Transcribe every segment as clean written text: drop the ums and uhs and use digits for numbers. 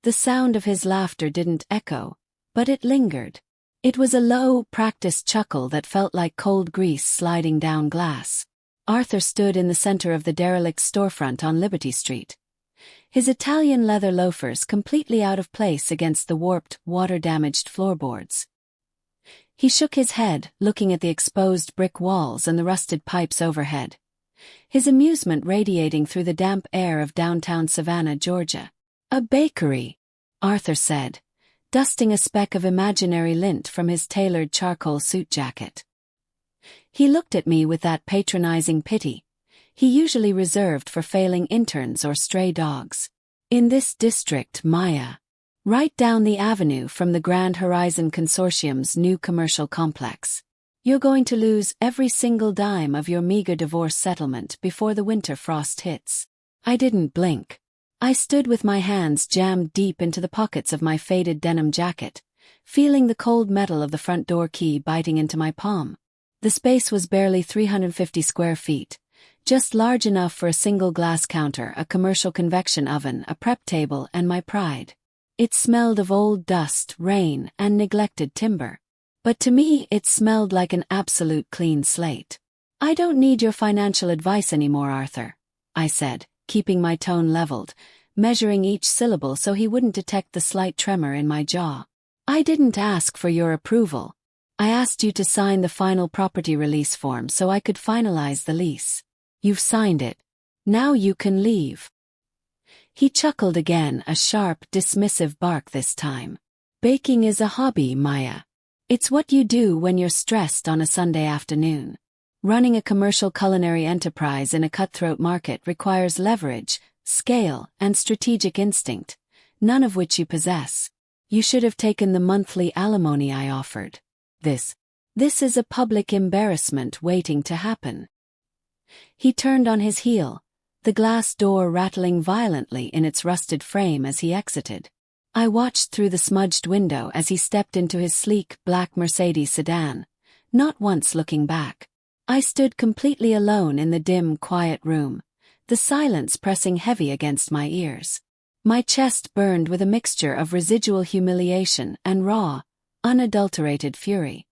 The sound of his laughter didn't echo, but it lingered. It was a low, practiced chuckle that felt like cold grease sliding down glass. Arthur stood in the center of the derelict storefront on Liberty Street, his Italian leather loafers completely out of place against the warped, water-damaged floorboards. He shook his head, looking at the exposed brick walls and the rusted pipes overhead, his amusement radiating through the damp air of downtown Savannah, Georgia. "A bakery," Arthur said, dusting a speck of imaginary lint from his tailored charcoal suit jacket. He looked at me with that patronizing pity he usually reserved for failing interns or stray dogs. "In this district, Maya. Right down the avenue from the Grand Horizon Consortium's new commercial complex. You're going to lose every single dime of your meager divorce settlement before the winter frost hits." I didn't blink. I stood with my hands jammed deep into the pockets of my faded denim jacket, feeling the cold metal of the front door key biting into my palm. The space was barely 350 square feet, just large enough for a single glass counter, a commercial convection oven, a prep table, and my pride. It smelled of old dust, rain, and neglected timber. But to me it smelled like an absolute clean slate. "I don't need your financial advice anymore, Arthur," I said, keeping my tone leveled, measuring each syllable so he wouldn't detect the slight tremor in my jaw. "I didn't ask for your approval. I asked you to sign the final property release form so I could finalize the lease. You've signed it. Now you can leave." He chuckled again, a sharp, dismissive bark this time. "Baking is a hobby, Maya. It's what you do when you're stressed on a Sunday afternoon. Running a commercial culinary enterprise in a cutthroat market requires leverage, scale, and strategic instinct, none of which you possess. You should have taken the monthly alimony I offered. This is a public embarrassment waiting to happen." He turned on his heel, the glass door rattling violently in its rusted frame as he exited. I watched through the smudged window as he stepped into his sleek, black Mercedes sedan, not once looking back. I stood completely alone in the dim, quiet room, the silence pressing heavy against my ears. My chest burned with a mixture of residual humiliation and raw, unadulterated fury.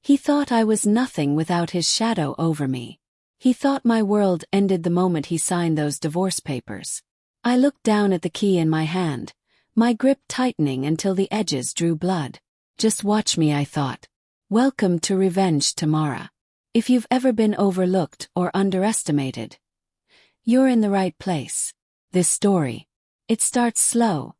He thought I was nothing without his shadow over me. He thought my world ended the moment he signed those divorce papers. I looked down at the key in my hand, my grip tightening until the edges drew blood. "Just watch me," I thought. "Welcome to revenge, Tamara. If you've ever been overlooked or underestimated, you're in the right place. This story, it starts slow,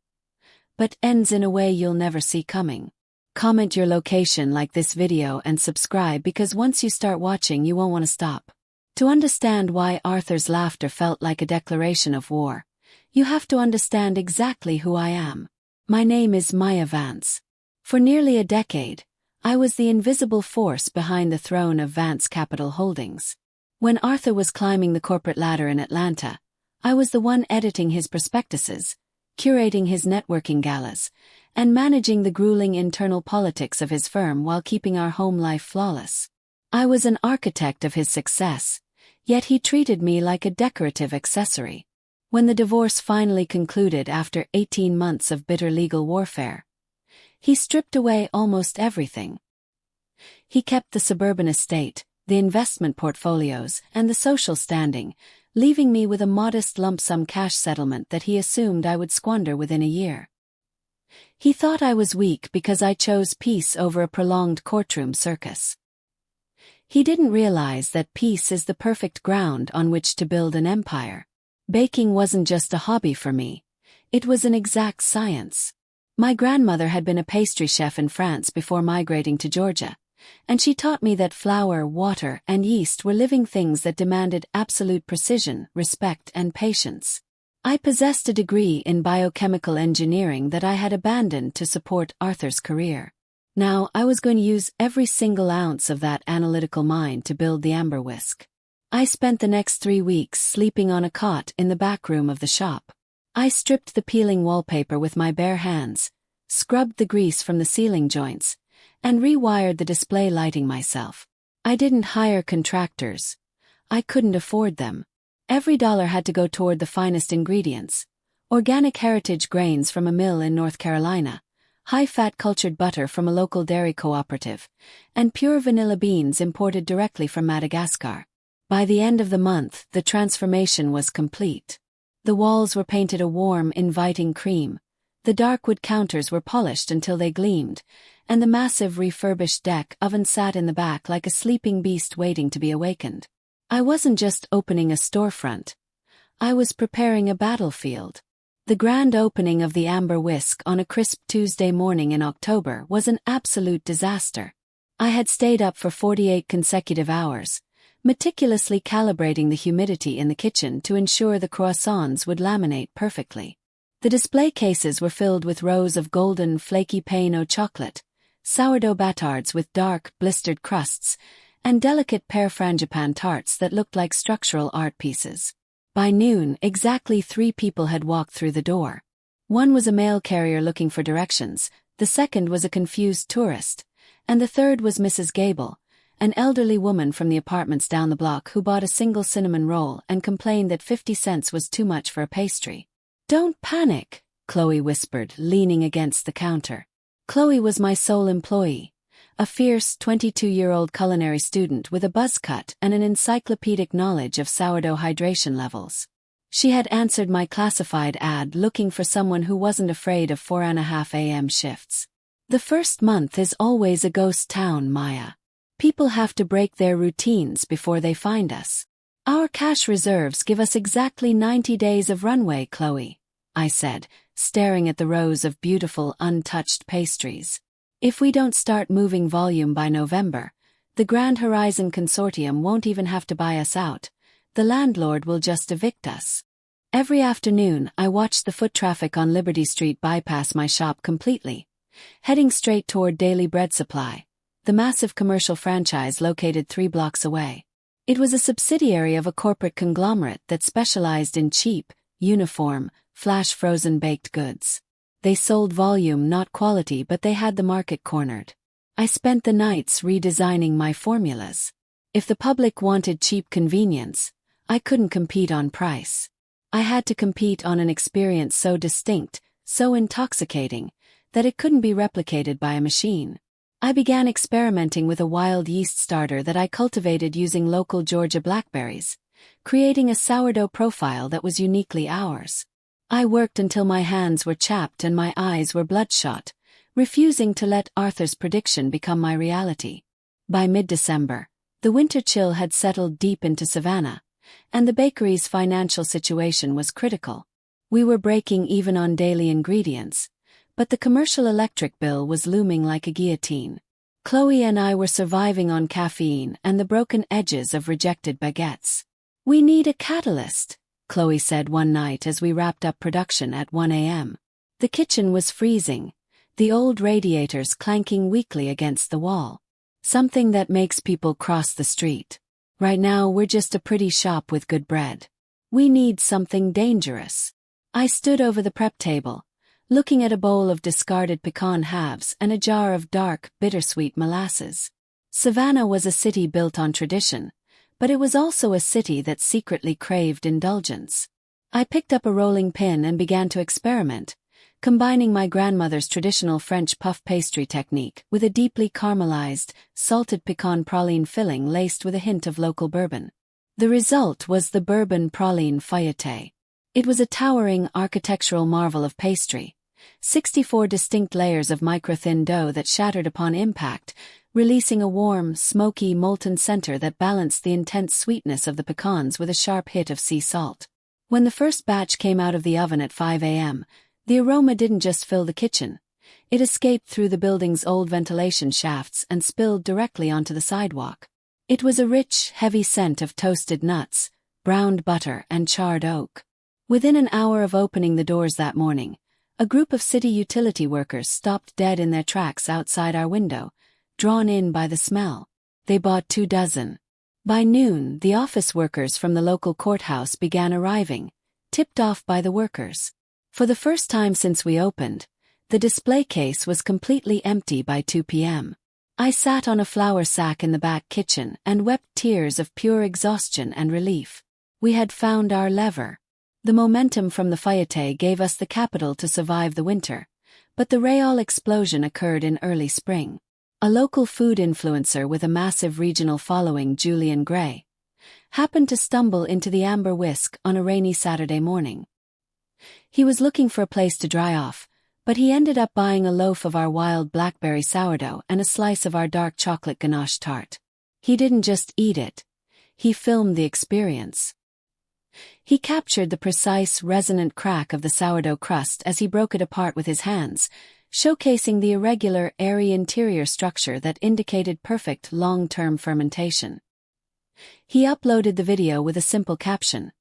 but ends in a way you'll never see coming." Comment your location, like this video, and subscribe because once you start watching you won't want to stop. To understand why Arthur's laughter felt like a declaration of war, you have to understand exactly who I am. My name is Maya Vance. For nearly a decade, I was the invisible force behind the throne of Vance Capital Holdings. When Arthur was climbing the corporate ladder in Atlanta, I was the one editing his prospectuses, curating his networking galas, and managing the grueling internal politics of his firm while keeping our home life flawless. I was an architect of his success, yet he treated me like a decorative accessory. When the divorce finally concluded after 18 months of bitter legal warfare, he stripped away almost everything. He kept the suburban estate, the investment portfolios, and the social standing, leaving me with a modest lump sum cash settlement that he assumed I would squander within a year. He thought I was weak because I chose peace over a prolonged courtroom circus. He didn't realize that peace is the perfect ground on which to build an empire. Baking wasn't just a hobby for me, it was an exact science. My grandmother had been a pastry chef in France before migrating to Georgia, and she taught me that flour, water, and yeast were living things that demanded absolute precision, respect, and patience. I possessed a degree in biochemical engineering that I had abandoned to support Arthur's career. Now I was going to use every single ounce of that analytical mind to build the amber whisk. I spent the next 3 weeks sleeping on a cot in the back room of the shop. I stripped the peeling wallpaper with my bare hands, scrubbed the grease from the ceiling joints, and rewired the display lighting myself. I didn't hire contractors. I couldn't afford them. Every dollar had to go toward the finest ingredients, Organic heritage grains from a mill in North Carolina, high-fat cultured butter from a local dairy cooperative, and pure vanilla beans imported directly from Madagascar. By the end of the month, the transformation was complete. The walls were painted a warm, inviting cream. The dark wood counters were polished until they gleamed, and the massive refurbished deck oven sat in the back like a sleeping beast waiting to be awakened. I wasn't just opening a storefront. I was preparing a battlefield. The grand opening of the Amber Whisk on a crisp Tuesday morning in October was an absolute disaster. I had stayed up for 48 consecutive hours, meticulously calibrating the humidity in the kitchen to ensure the croissants would laminate perfectly. The display cases were filled with rows of golden, flaky pain au chocolate, sourdough batards with dark, blistered crusts, and delicate pear frangipane tarts that looked like structural art pieces. By noon, exactly 3 people had walked through the door. One was a mail carrier looking for directions, the second was a confused tourist, and the third was Mrs. Gable, an elderly woman from the apartments down the block who bought a single cinnamon roll and complained that 50 cents was too much for a pastry. "Don't panic," Chloe whispered, leaning against the counter. Chloe was my sole employee, a fierce 22-year-old culinary student with a buzz cut and an encyclopedic knowledge of sourdough hydration levels. She had answered my classified ad looking for someone who wasn't afraid of 4:30 a.m. shifts. "The first month is always a ghost town, Maya. People have to break their routines before they find us. Our cash reserves give us exactly 90 days of runway, Chloe," I said, staring at the rows of beautiful, untouched pastries. "If we don't start moving volume by November, the Grand Horizon Consortium won't even have to buy us out. The landlord will just evict us." Every afternoon, I watched the foot traffic on Liberty Street bypass my shop completely, heading straight toward Daily Bread Supply, the massive commercial franchise located 3 blocks away. It was a subsidiary of a corporate conglomerate that specialized in cheap, uniform, flash-frozen baked goods. They sold volume, not quality, but they had the market cornered. I spent the nights redesigning my formulas. If the public wanted cheap convenience, I couldn't compete on price. I had to compete on an experience so distinct, so intoxicating, that it couldn't be replicated by a machine. I began experimenting with a wild yeast starter that I cultivated using local Georgia blackberries, creating a sourdough profile that was uniquely ours. I worked until my hands were chapped and my eyes were bloodshot, refusing to let Arthur's prediction become my reality. By mid-December, the winter chill had settled deep into Savannah, and the bakery's financial situation was critical. We were breaking even on daily ingredients, but the commercial electric bill was looming like a guillotine. Chloe and I were surviving on caffeine and the broken edges of rejected baguettes. "We need a catalyst," Chloe said one night as we wrapped up production at 1 a.m. The kitchen was freezing, the old radiators clanking weakly against the wall. "Something that makes people cross the street. Right now we're just a pretty shop with good bread. We need something dangerous." I stood over the prep table, looking at a bowl of discarded pecan halves and a jar of dark, bittersweet molasses. Savannah was a city built on tradition, but it was also a city that secretly craved indulgence. I picked up a rolling pin and began to experiment, combining my grandmother's traditional French puff pastry technique with a deeply caramelized, salted pecan praline filling laced with a hint of local bourbon. The result was the bourbon praline feuilleté. It was a towering architectural marvel of pastry, 64 distinct layers of micro-thin dough that shattered upon impact, releasing a warm, smoky, molten center that balanced the intense sweetness of the pecans with a sharp hit of sea salt. When the first batch came out of the oven at 5 a.m., the aroma didn't just fill the kitchen. It escaped through the building's old ventilation shafts and spilled directly onto the sidewalk. It was a rich, heavy scent of toasted nuts, browned butter, and charred oak. Within an hour of opening the doors that morning, a group of city utility workers stopped dead in their tracks outside our window, drawn in by the smell. They bought 2 dozen. By noon, the office workers from the local courthouse began arriving, tipped off by the workers. For the first time since we opened, the display case was completely empty by 2 p.m. I sat on a flour sack in the back kitchen and wept tears of pure exhaustion and relief. We had found our lever. The momentum from the fayette gave us the capital to survive the winter, but the Real explosion occurred in early spring. A local food influencer with a massive regional following, Julian Gray, happened to stumble into the Amber Whisk on a rainy Saturday morning. He was looking for a place to dry off, but he ended up buying a loaf of our wild blackberry sourdough and a slice of our dark chocolate ganache tart. He didn't just eat it, he filmed the experience. He captured the precise, resonant crack of the sourdough crust as he broke it apart with his hands, showcasing the irregular, airy interior structure that indicated perfect, long-term fermentation. He uploaded the video with a simple caption: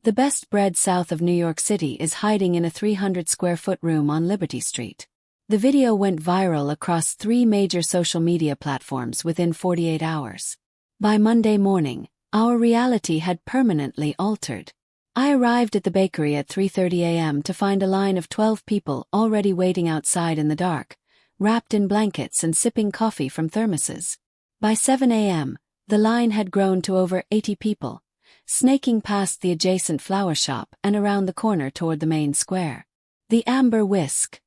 "The best bread south of New York City is hiding in a 300-square-foot room on Liberty Street." The video went viral across 3 major social media platforms within 48 hours. By Monday morning, our reality had permanently altered. I arrived at the bakery at 3:30 a.m. to find a line of 12 people already waiting outside in the dark, wrapped in blankets and sipping coffee from thermoses. By 7 a.m., the line had grown to over 80 people, snaking past the adjacent flower shop and around the corner toward the main square. The Amber Whisk.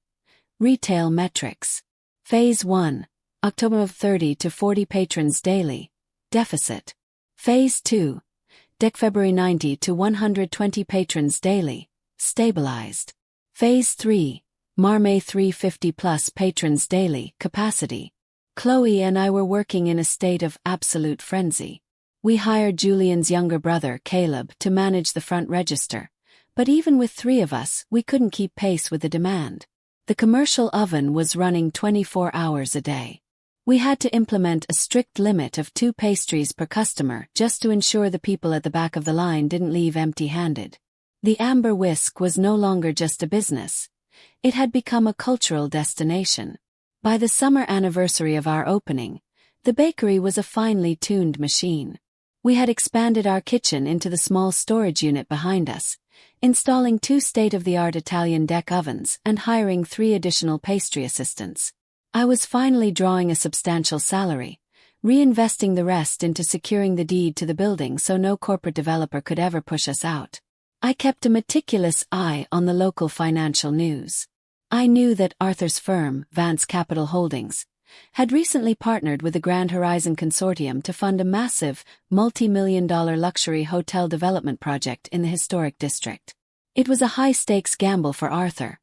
Retail metrics. Phase 1. October of 30 to 40 patrons daily. Deficit. Phase 2. February 90 to 120 patrons daily. Stabilized. Phase 3. May 350 plus patrons daily. Capacity. Chloe and I were working in a state of absolute frenzy. We hired Julian's younger brother, Caleb, to manage the front register, but even with 3 of us, we couldn't keep pace with the demand. The commercial oven was running 24 hours a day. We had to implement a strict limit of 2 pastries per customer just to ensure the people at the back of the line didn't leave empty-handed. The Amber Whisk was no longer just a business. It had become a cultural destination. By the summer anniversary of our opening, the bakery was a finely tuned machine. We had expanded our kitchen into the small storage unit behind us, installing 2 state-of-the-art Italian deck ovens and hiring 3 additional pastry assistants. I was finally drawing a substantial salary, reinvesting the rest into securing the deed to the building so no corporate developer could ever push us out. I kept a meticulous eye on the local financial news. I knew that Arthur's firm, Vance Capital Holdings, had recently partnered with the Grand Horizon Consortium to fund a massive, multi-million-dollar luxury hotel development project in the historic district. It was a high-stakes gamble for Arthur.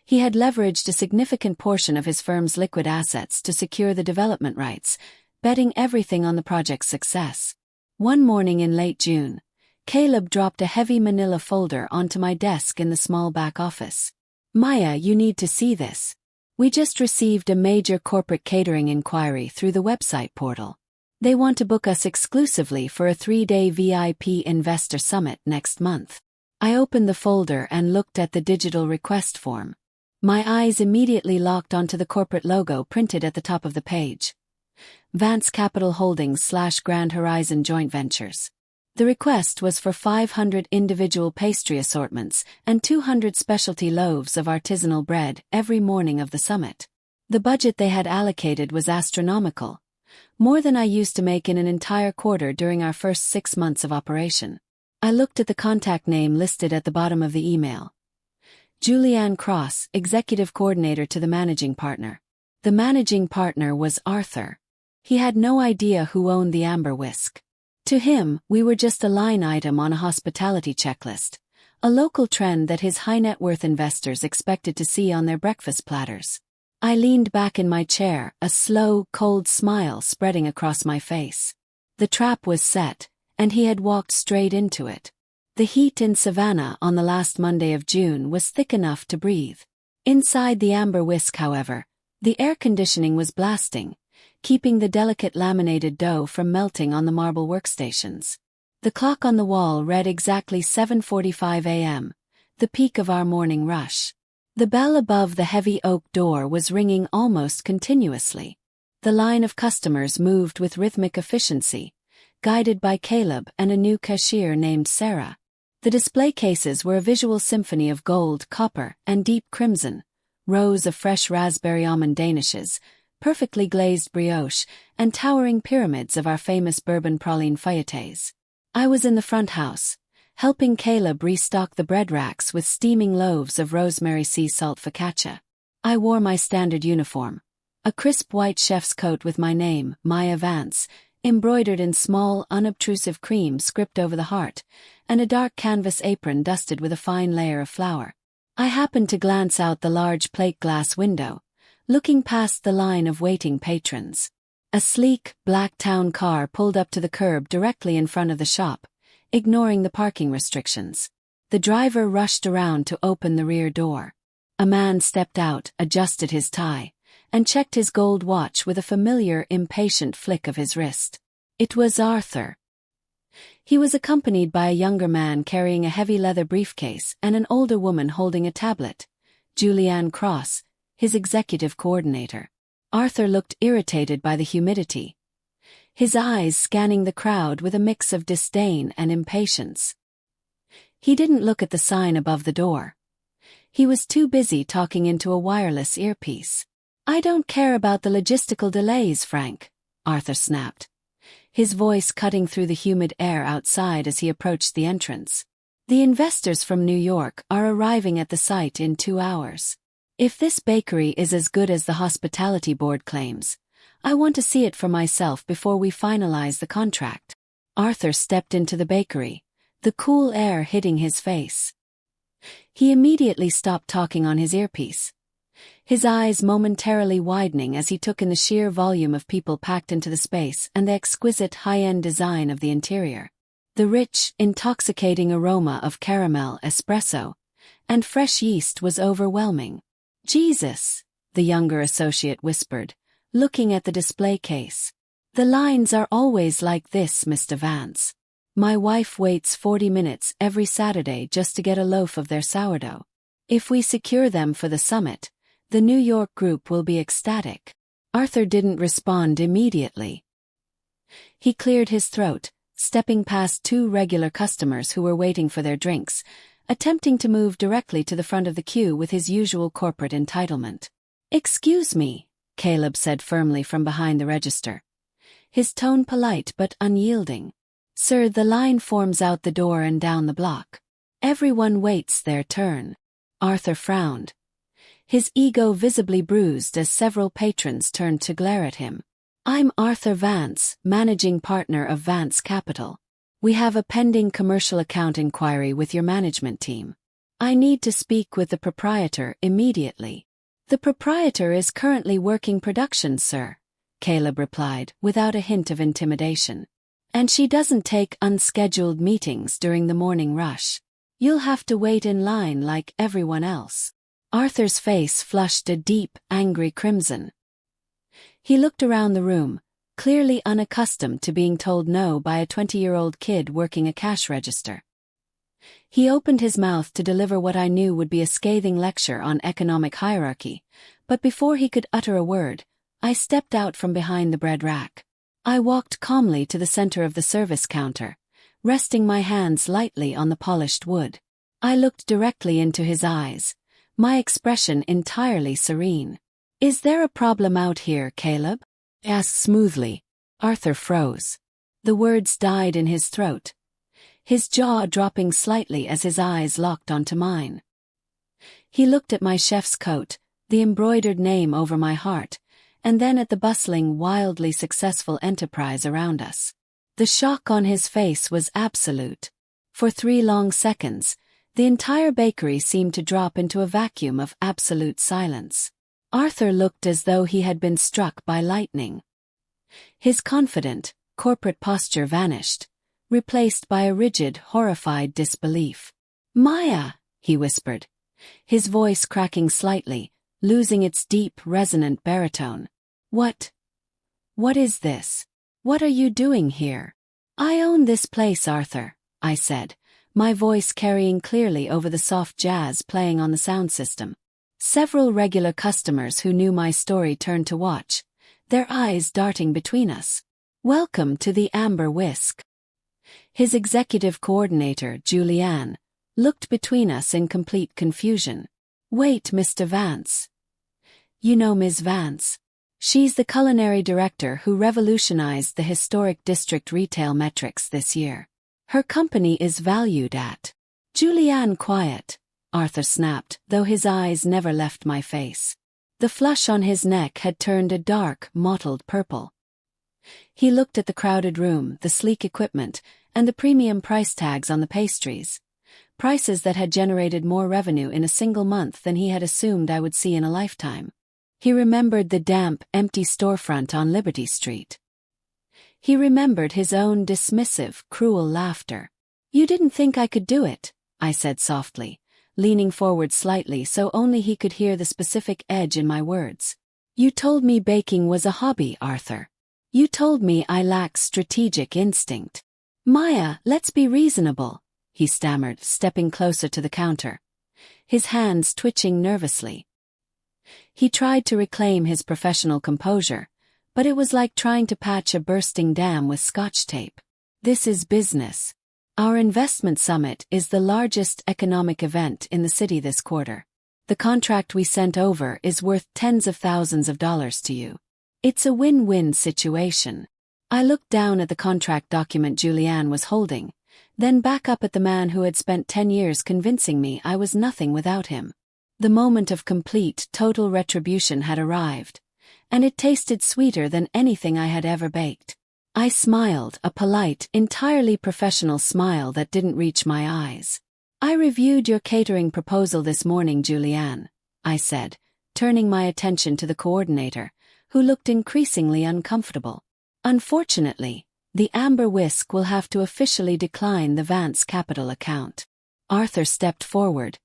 He had leveraged a significant portion of his firm's liquid assets to secure the development rights, betting everything on the project's success. One morning in late June, Caleb dropped a heavy manila folder onto my desk in the small back office. "Maya, you need to see this. We just received a major corporate catering inquiry through the website portal. They want to book us exclusively for a 3-day VIP investor summit next month." I opened the folder and looked at the digital request form. My eyes immediately locked onto the corporate logo printed at the top of the page. Vance Capital Holdings / Grand Horizon Joint Ventures. The request was for 500 individual pastry assortments and 200 specialty loaves of artisanal bread every morning of the summit. The budget they had allocated was astronomical, more than I used to make in an entire quarter during our first 6 months of operation. I looked at the contact name listed at the bottom of the email. Julianne Cross, Executive Coordinator to the Managing Partner. The Managing Partner was Arthur. He had no idea who owned the Amber Whisk. To him, we were just a line item on a hospitality checklist, a local trend that his high-net-worth investors expected to see on their breakfast platters. I leaned back in my chair, a slow, cold smile spreading across my face. The trap was set, and he had walked straight into it. The heat in Savannah on the last Monday of June was thick enough to breathe. Inside the Amber Whisk, however, the air conditioning was blasting, keeping the delicate laminated dough from melting on the marble workstations. The clock on the wall read exactly 7:45 a.m., the peak of our morning rush. The bell above the heavy oak door was ringing almost continuously. The line of customers moved with rhythmic efficiency, guided by Caleb and a new cashier named Sarah. The display cases were a visual symphony of gold, copper, and deep crimson, rows of fresh raspberry almond danishes, perfectly glazed brioche, and towering pyramids of our famous bourbon praline fayettes. I was in the front house, helping Caleb restock the bread racks with steaming loaves of rosemary sea salt focaccia. I wore my standard uniform, a crisp white chef's coat with my name, Maya Vance, embroidered in small, unobtrusive cream script over the heart, and a dark canvas apron dusted with a fine layer of flour. I happened to glance out the large plate glass window, looking past the line of waiting patrons. A sleek, black town car pulled up to the curb directly in front of the shop, ignoring the parking restrictions. The driver rushed around to open the rear door. A man stepped out, adjusted his tie, and checked his gold watch with a familiar, impatient flick of his wrist. It was Arthur. He was accompanied by a younger man carrying a heavy leather briefcase and an older woman holding a tablet, Julianne Cross, his executive coordinator. Arthur looked irritated by the humidity, his eyes scanning the crowd with a mix of disdain and impatience. He didn't look at the sign above the door. He was too busy talking into a wireless earpiece. "I don't care about the logistical delays, Frank," Arthur snapped, his voice cutting through the humid air outside as he approached the entrance. "The investors from New York are arriving at the site in 2 hours. If this bakery is as good as the hospitality board claims, I want to see it for myself before we finalize the contract." Arthur stepped into the bakery, the cool air hitting his face. He immediately stopped talking on his earpiece, his eyes momentarily widening as he took in the sheer volume of people packed into the space and the exquisite high-end design of the interior. The rich, intoxicating aroma of caramel, espresso, and fresh yeast was overwhelming. "Jesus," the younger associate whispered, looking at the display case. "The lines are always like this, Mr. Vance. My wife waits 40 minutes every Saturday just to get a loaf of their sourdough. If we secure them for the summit, the New York group will be ecstatic." Arthur didn't respond immediately. He cleared his throat, stepping past 2 regular customers who were waiting for their drinks, attempting to move directly to the front of the queue with his usual corporate entitlement. "Excuse me," Caleb said firmly from behind the register, his tone polite but unyielding. "Sir, the line forms out the door and down the block. Everyone waits their turn." Arthur frowned, his ego visibly bruised as several patrons turned to glare at him. "I'm Arthur Vance, managing partner of Vance Capital. We have a pending commercial account inquiry with your management team. I need to speak with the proprietor immediately." "The proprietor is currently working production, sir," Caleb replied, without a hint of intimidation. "And she doesn't take unscheduled meetings during the morning rush. You'll have to wait in line like everyone else." Arthur's face flushed a deep, angry crimson. He looked around the room, clearly unaccustomed to being told no by a 20-year-old kid working a cash register. He opened his mouth to deliver what I knew would be a scathing lecture on economic hierarchy, but before he could utter a word, I stepped out from behind the bread rack. I walked calmly to the center of the service counter, resting my hands lightly on the polished wood. I looked directly into his eyes, my expression entirely serene. "Is there a problem out here, Caleb?" I asked smoothly. Arthur froze. The words died in his throat, his jaw dropping slightly as his eyes locked onto mine. He looked at my chef's coat, the embroidered name over my heart, and then at the bustling, wildly successful enterprise around us. The shock on his face was absolute. For 3 long seconds, the entire bakery seemed to drop into a vacuum of absolute silence. Arthur looked as though he had been struck by lightning. His confident, corporate posture vanished, replaced by a rigid, horrified disbelief. "Maya," he whispered, his voice cracking slightly, losing its deep, resonant baritone. What is this? What are you doing here?" "I own this place, Arthur," I said, my voice carrying clearly over the soft jazz playing on the sound system. Several regular customers who knew my story turned to watch, their eyes darting between us. "Welcome to the Amber Whisk." His executive coordinator, Julianne, looked between us in complete confusion. "Wait, Mr. Vance. You know Ms. Vance. She's the culinary director who revolutionized the historic district retail metrics this year. Her company is valued at. Julianne, quiet, Arthur snapped, though his eyes never left my face. The flush on his neck had turned a dark, mottled purple. He looked at the crowded room, the sleek equipment, and the premium price tags on the pastries. Prices that had generated more revenue in a single month than he had assumed I would see in a lifetime. He remembered the damp, empty storefront on Liberty Street. He remembered his own dismissive, cruel laughter. "You didn't think I could do it," I said softly, leaning forward slightly so only he could hear the specific edge in my words. "You told me baking was a hobby, Arthur. You told me I lacked strategic instinct." "Maya, let's be reasonable," he stammered, stepping closer to the counter, his hands twitching nervously. He tried to reclaim his professional composure, but it was like trying to patch a bursting dam with Scotch tape. "This is business. Our investment summit is the largest economic event in the city this quarter. The contract we sent over is worth tens of thousands of dollars to you. It's a win-win situation." I looked down at the contract document Julianne was holding, then back up at the man who had spent 10 years convincing me I was nothing without him. The moment of complete, total retribution had arrived, and it tasted sweeter than anything I had ever baked. I smiled, a polite, entirely professional smile that didn't reach my eyes. "I reviewed your catering proposal this morning, Julianne," I said, turning my attention to the coordinator, who looked increasingly uncomfortable. "Unfortunately, the Amber Whisk will have to officially decline the Vance Capital account." Arthur stepped forward,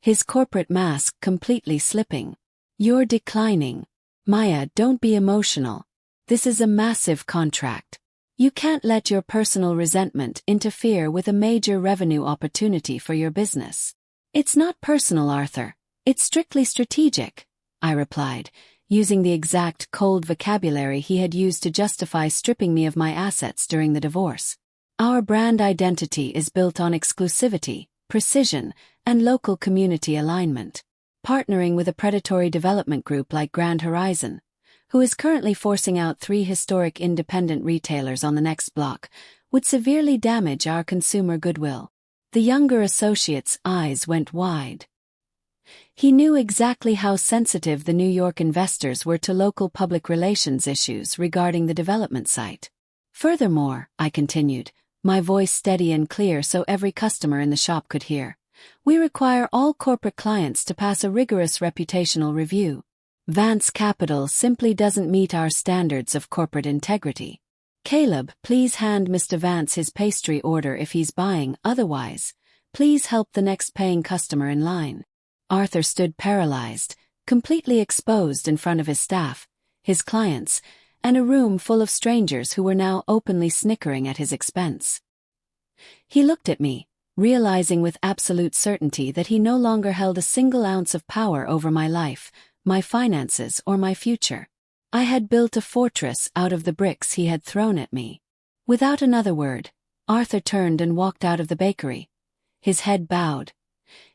his corporate mask completely slipping. "You're declining. Maya, don't be emotional. This is a massive contract. You can't let your personal resentment interfere with a major revenue opportunity for your business." "It's not personal, Arthur. It's strictly strategic," I replied, using the exact cold vocabulary he had used to justify stripping me of my assets during the divorce. "Our brand identity is built on exclusivity, precision, and local community alignment. Partnering with a predatory development group like Grand Horizon, who is currently forcing out 3 historic independent retailers on the next block, would severely damage our consumer goodwill." The younger associate's eyes went wide. He knew exactly how sensitive the New York investors were to local public relations issues regarding the development site. "Furthermore," I continued, my voice steady and clear so every customer in the shop could hear, "we require all corporate clients to pass a rigorous reputational review. Vance Capital simply doesn't meet our standards of corporate integrity. Caleb, please hand Mr. Vance his pastry order if he's buying, otherwise, please help the next paying customer in line." Arthur stood paralyzed, completely exposed in front of his staff, his clients, and a room full of strangers who were now openly snickering at his expense. He looked at me, realizing with absolute certainty that he no longer held a single ounce of power over my life, my finances, or my future. I had built a fortress out of the bricks he had thrown at me. Without another word, Arthur turned and walked out of the bakery, his head bowed,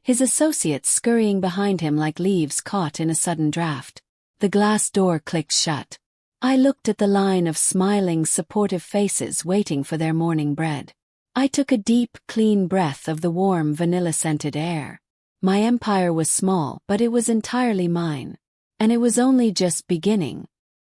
his associates scurrying behind him like leaves caught in a sudden draft. The glass door clicked shut. I looked at the line of smiling, supportive faces waiting for their morning bread. I took a deep, clean breath of the warm, vanilla-scented air. My empire was small, but it was entirely mine. And it was only just beginning.